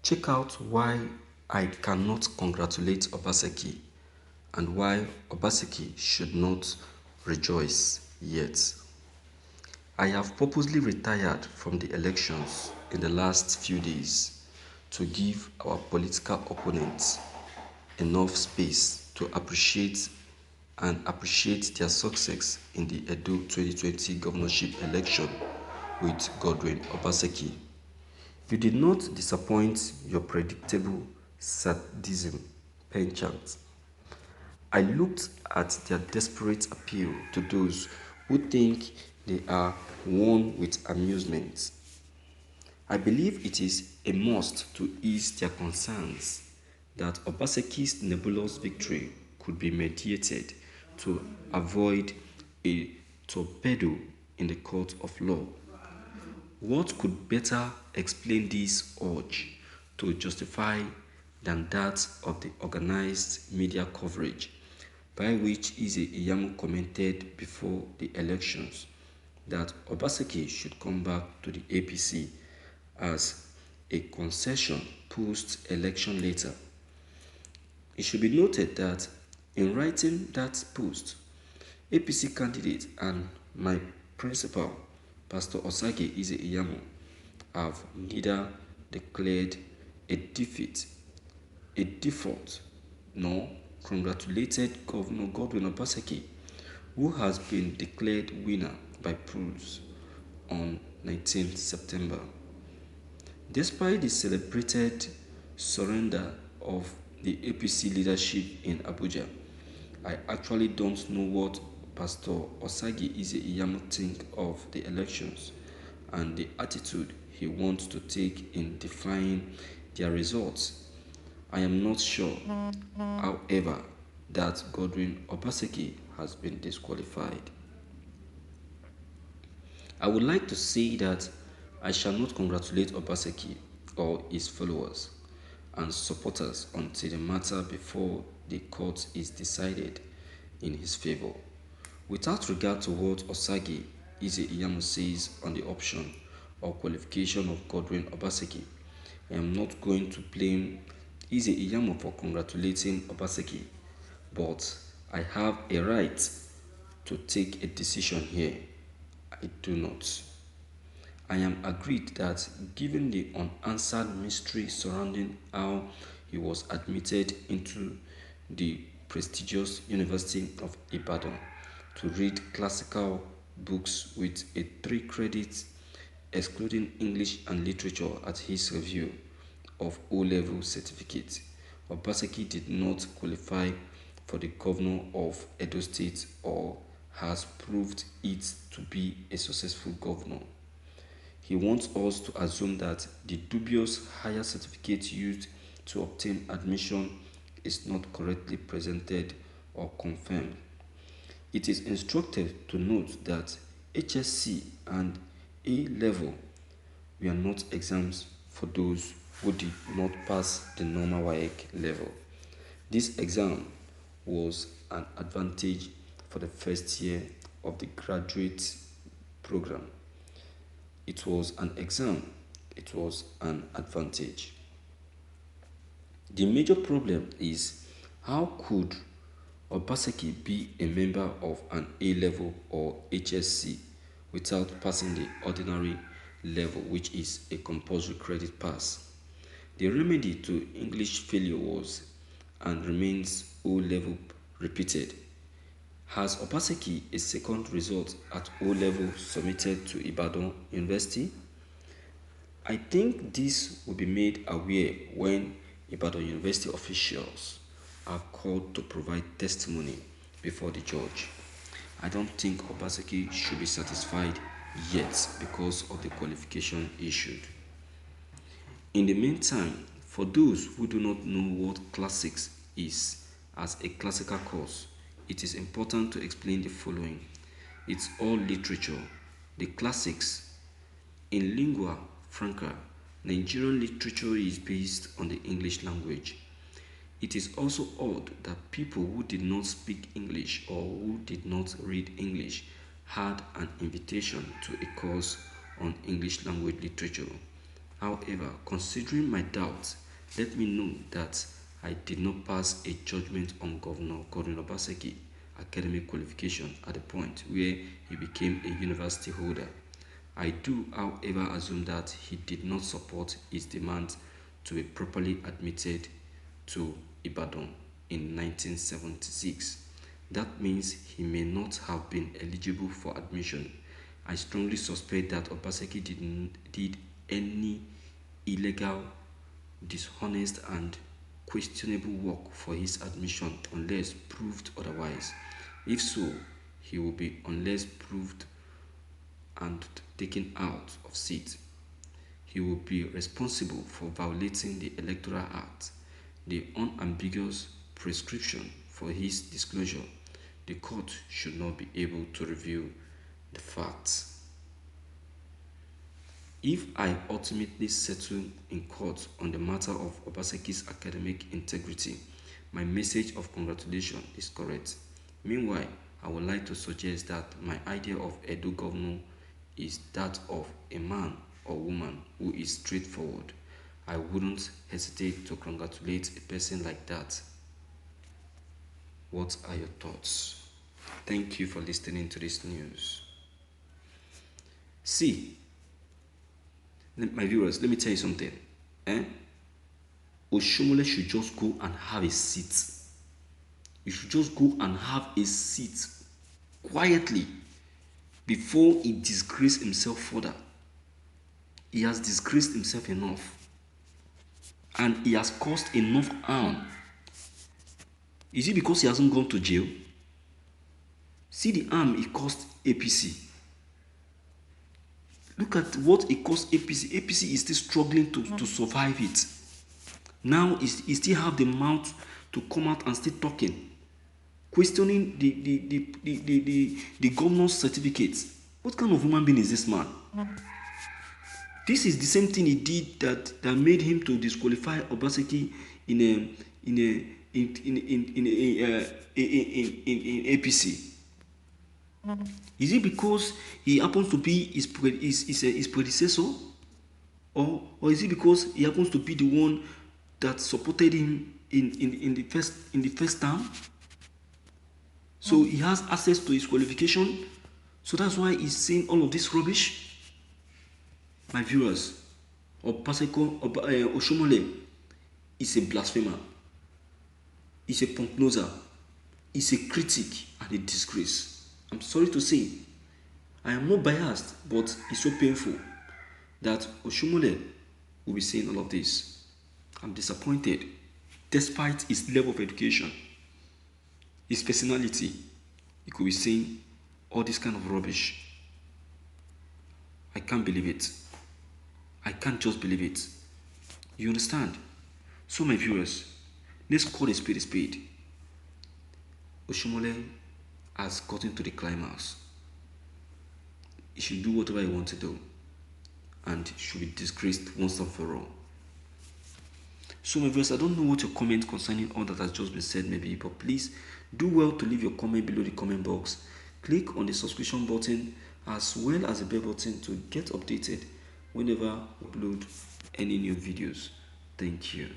Check out why I cannot congratulate Obaseki and why Obaseki should not rejoice yet. I have purposely retired from the elections in the last few days to give our political opponents enough space to appreciate their success in the Edo 2020 governorship election with Godwin Obaseki. You did not disappoint your predictable sadism penchant. I looked at their desperate appeal to those who think they are won with amusement. I believe it is a must to ease their concerns that Obaseki's nebulous victory could be mediated to avoid a torpedo in the court of law. What could better explain this urge to justify than that of the organized media coverage by which Eze Iyamu commented before the elections that Obaseki should come back to the APC as a concession post-election later. It should be noted that in writing that post, APC candidate and my principal, Pastor Osage Eze Iyamu, have neither declared a defeat, a default, nor congratulated Governor Godwin Obaseki, who has been declared winner by polls on 19th September. Despite the celebrated surrender of the APC leadership in Abuja, I actually don't know what Pastor Osagi Eze Iyamu think of the elections and the attitude he wants to take in defying their results. I am not sure, however, that Godwin Obaseki has been disqualified. I would like to say that I shall not congratulate Obaseki or his followers and supporters until the matter before the court is decided in his favor. Without regard to what Osagi Eze Iyamu says on the option or qualification of Godwin Obaseki, I am not going to blame Eze Iyamu for congratulating Obaseki, but I have a right to take a decision here. I do not. I am agreed that given the unanswered mystery surrounding how he was admitted into the prestigious University of Ibadan to read classical books with a 3 credits excluding English and literature at his review of O-level certificate, Obaseki did not qualify for the governor of Edo State or has proved it to be a successful governor. He wants us to assume that the dubious higher certificate used to obtain admission is not correctly presented or confirmed. It is instructive to note that HSC and A level were not exams for those who did not pass the normal WAEC level. This exam was an advantage for the first year of the graduate program. It was an exam, it was an advantage. The major problem is how could Obaseki be a member of an A level or HSC without passing the ordinary level, which is a compulsory credit pass? The remedy to English failure was and remains O level repeated. Has Obaseki a second result at O level submitted to Ibadan University? I think this will be made aware when Ibadan University officials are called to provide testimony before the judge. I don't think Obaseki should be satisfied yet because of the qualification issued. In the meantime, for those who do not know what classics is as a classical course, it is important to explain the following. It's all literature. The classics in lingua franca, Nigerian literature is based on the English language. It is also odd that people who did not speak English or who did not read English had an invitation to a course on English language literature. However, considering my doubts, let me know that I did not pass a judgment on Governor Godwin Obaseki academic qualification at the point where he became a university holder. I do, however, assume that he did not support his demand to be properly admitted to Ibadan in 1976. That means he may not have been eligible for admission. I strongly suspect that Obaseki did any illegal, dishonest, and questionable work for his admission unless proved otherwise. If so, he will be unless proved and taken out of seat. He will be responsible for violating the Electoral Act, the unambiguous prescription for his disclosure. The court should not be able to review the facts. If I ultimately settle in court on the matter of Obaseki's academic integrity, my message of congratulation is correct. Meanwhile, I would like to suggest that my idea of Edo governor is that of a man or woman who is straightforward. I wouldn't hesitate to congratulate a person like that. What are your thoughts? Thank you for listening to this news. See, my viewers, let me tell you something. Oshomole should just go and have a seat. You should just go and have a seat quietly before he disgraces himself further. He has disgraced himself enough. And he has caused enough harm. Is it because he hasn't gone to jail? See the harm he caused APC. Look at what it cost APC. APC is still struggling to survive it. Now he still have the mouth to come out and still talking, questioning the governor's certificates. What kind of human being is this man? This is the same thing he did that made him to disqualify Obaseki in APC. Is it because he happens to be his predecessor, or is it because he happens to be the one that supported him in the first term? So he has access to his qualification. So that's why he's saying all of this rubbish. My viewers, Oshomole is a blasphemer. He's a punk-noser. He's a critic and a disgrace. I'm sorry to say, I am not biased, but it's so painful that Oshomole will be saying all of this. I'm disappointed, despite his level of education, his personality. He could be saying all this kind of rubbish. I can't believe it. I can't just believe it. You understand? So my viewers, let's call a spade a spade. Oshomole has gotten to the climax. He should do whatever he wants to do and should be disgraced once and for all. So my viewers, I don't know what your comment concerning all that has just been said may be, but please do well to leave your comment below the comment box. Click on the subscription button as well as the bell button to get updated whenever I upload any new videos. Thank you.